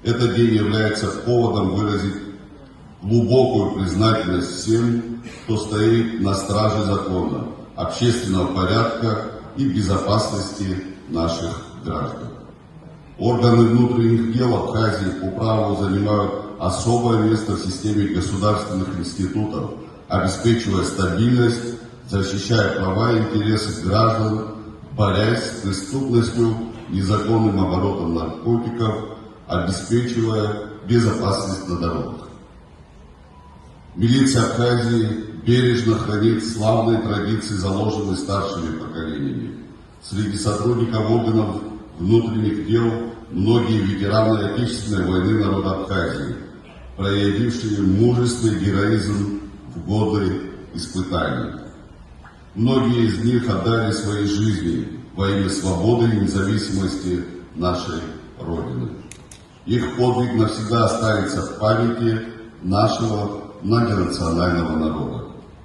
Этот день является поводом выразить глубокую признательность всем, кто стоит на страже закона, общественного порядка и безопасности наших граждан. Органы внутренних дел Абхазии по праву занимают особое место в системе государственных институтов, обеспечивая стабильность, защищая права и интересы граждан, борясь с преступностью, незаконным оборотом наркотиков, обеспечивая безопасность на дорогах. Милиция Абхазии бережно хранит славные традиции, заложенные старшими поколениями. Среди сотрудников органов внутренних дел многие ветераны Отечественной войны народа Абхазии, проявившие мужественный героизм в годы испытаний. Многие из них отдали свои жизни во имя свободы и независимости нашей Родины. Их подвиг навсегда останется в памяти нашего многонационального народа.